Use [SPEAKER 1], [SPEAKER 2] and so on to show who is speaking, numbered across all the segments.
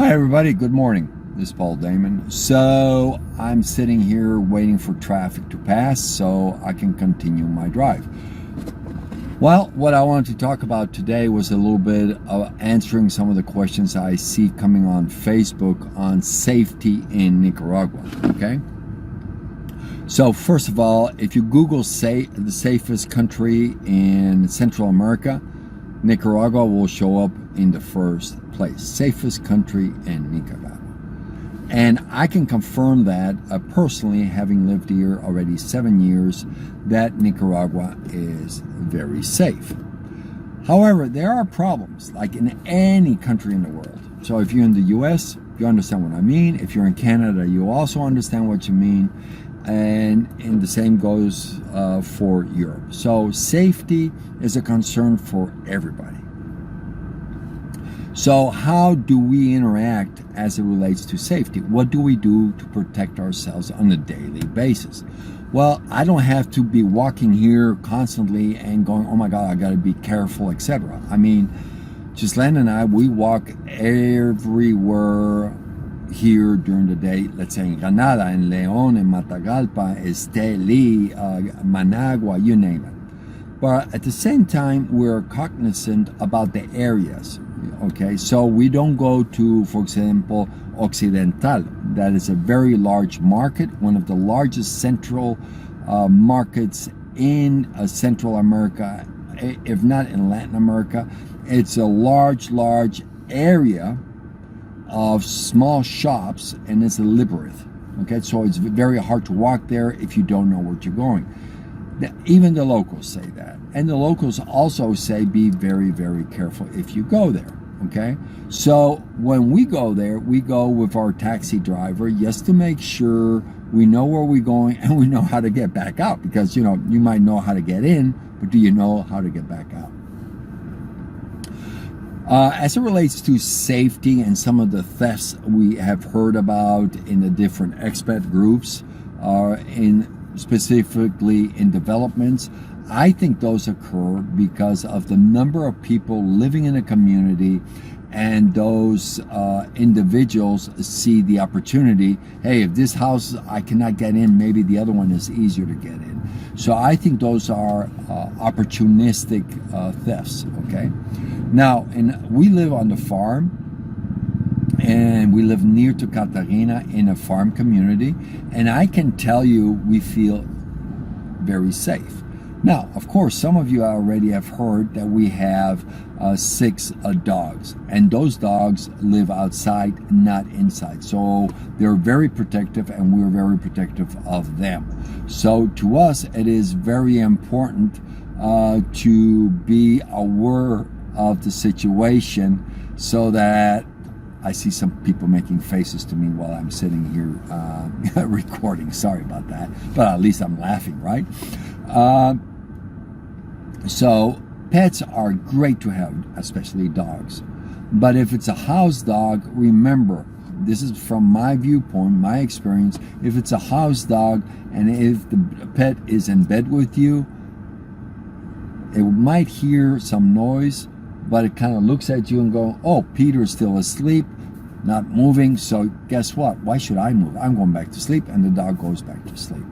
[SPEAKER 1] Hi everybody, good morning. This is Paul Daemen. So I'm sitting here waiting for traffic to pass so I can continue my drive. Well, what I wanted to talk about today was a little bit of answering some of the questions I see coming on Facebook on safety in Nicaragua, okay? So first of all, if you Google the safest country in Central America, Nicaragua will show up in the first place. Safest country in Nicaragua. And I can confirm that personally, having lived here already 7 years, that Nicaragua is very safe. However, there are problems, like in any country in the world. So if you're in the US, you understand what I mean. If you're in Canada, you also understand what you mean. And the same goes for Europe. So safety is a concern for everybody. So how do we interact as it relates to safety? What do we do to protect ourselves on a daily basis? Well, I don't have to be walking here constantly and going, oh my God, I got to be careful, etc. I mean, Ghislaine and I, we walk everywhere here during the day, let's say in Granada, in León, in Matagalpa, Esteli, Managua, you name it. But at the same time, we're cognizant about the areas, okay? So we don't go to, for example, Occidental. That is a very large market, one of the largest central markets in Central America, if not in Latin America. It's a large area of small shops, and it's a labyrinth. Okay, so it's very hard to walk there if you don't know where you're going. Even the locals say that, and the locals also say be very, very careful if you go there. Okay, so when we go there, we go with our taxi driver just to make sure we know where we're going and we know how to get back out, because you might know how to get in, but do you know how to get back out? As it relates to safety and some of the thefts we have heard about in the different expat groups, specifically in developments, I think those occur because of the number of people living in a community, and those individuals see the opportunity. Hey, if this house I cannot get in, maybe the other one is easier to get in. So I think those are opportunistic thefts, okay? Now, we live on the farm, and we live near to Cartagena in a farm community, and I can tell you we feel very safe. Now, of course, some of you already have heard that we have 6 dogs, and those dogs live outside, not inside. So they're very protective, and we're very protective of them. So to us, it is very important to be aware of the situation, so that I see some people making faces to me while I'm sitting here recording. Sorry about that, but at least I'm laughing, right? So pets are great to have, especially dogs. But if it's a house dog, remember, this is from my viewpoint, my experience, if it's a house dog and if the pet is in bed with you, it might hear some noise, but it kind of looks at you and go, oh, Peter's still asleep, not moving, so guess what? Why should I move? I'm going back to sleep, and the dog goes back to sleep.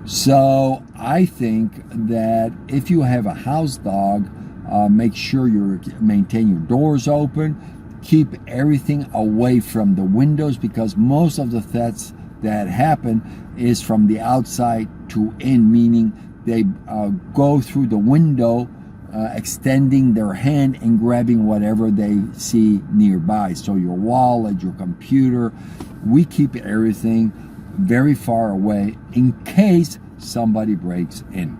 [SPEAKER 1] So I think that if you have a house dog, make sure you maintain your doors open, keep everything away from the windows, because most of the thefts that happen is from the outside to in, meaning they go through the window, extending their hand and grabbing whatever they see nearby. So your wallet, your computer, we keep everything very far away in case somebody breaks in.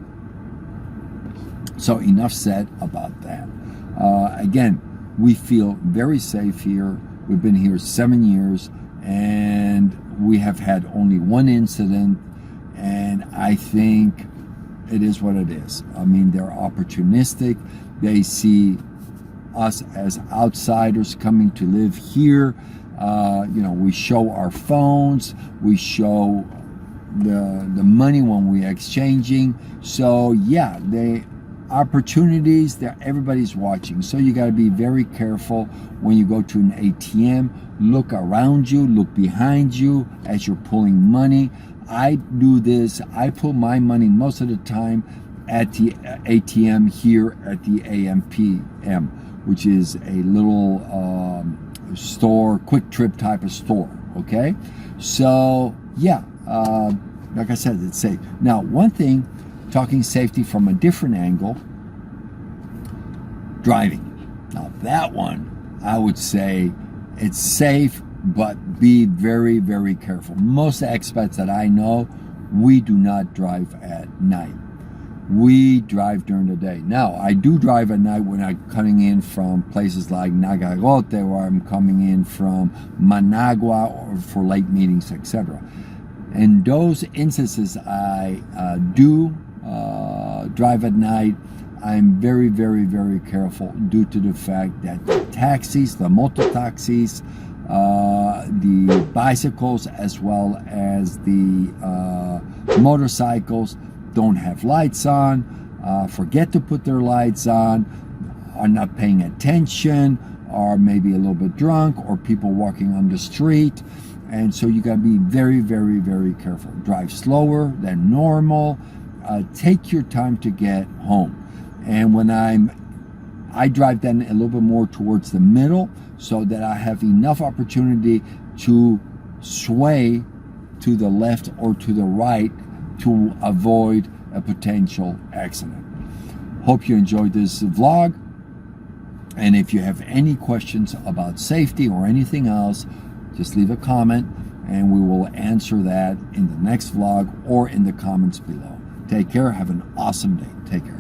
[SPEAKER 1] So enough said about that. Again, we feel very safe here. We've been here 7 years, and we have had only one incident, and I think it is what it is. I mean, they're opportunistic. They see us as outsiders coming to live here. We show our phones, we show the money when we're exchanging. So yeah, opportunities that everybody's watching. So you got to be very careful when you go to an ATM. Look around you, look behind you as you're pulling money. I do this. I pull my money most of the time at the ATM here at the AMPM, which is a little store, quick trip type of store. Okay, so yeah, like I said, it's safe. Now, one thing, talking safety from a different angle, driving. Now that one, I would say it's safe, but be very, very careful. Most expats that I know, we do not drive at night. We drive during the day. Now, I do drive at night when I'm coming in from places like Nicaragua, or I'm coming in from Managua, or for late meetings, etc. In those instances, I do drive at night. I'm very, very, very careful due to the fact that the taxis, the motor taxis, the bicycles, as well as the motorcycles, don't have lights on, forget to put their lights on, are not paying attention, are maybe a little bit drunk, or people walking on the street. And so you got to be very, very, very careful. Drive slower than normal. Take your time to get home. And when I drive then a little bit more towards the middle, so that I have enough opportunity to sway to the left or to the right to avoid a potential accident. Hope you enjoyed this vlog. And if you have any questions about safety or anything else, just leave a comment and we will answer that in the next vlog or in the comments below. Take care. Have an awesome day. Take care.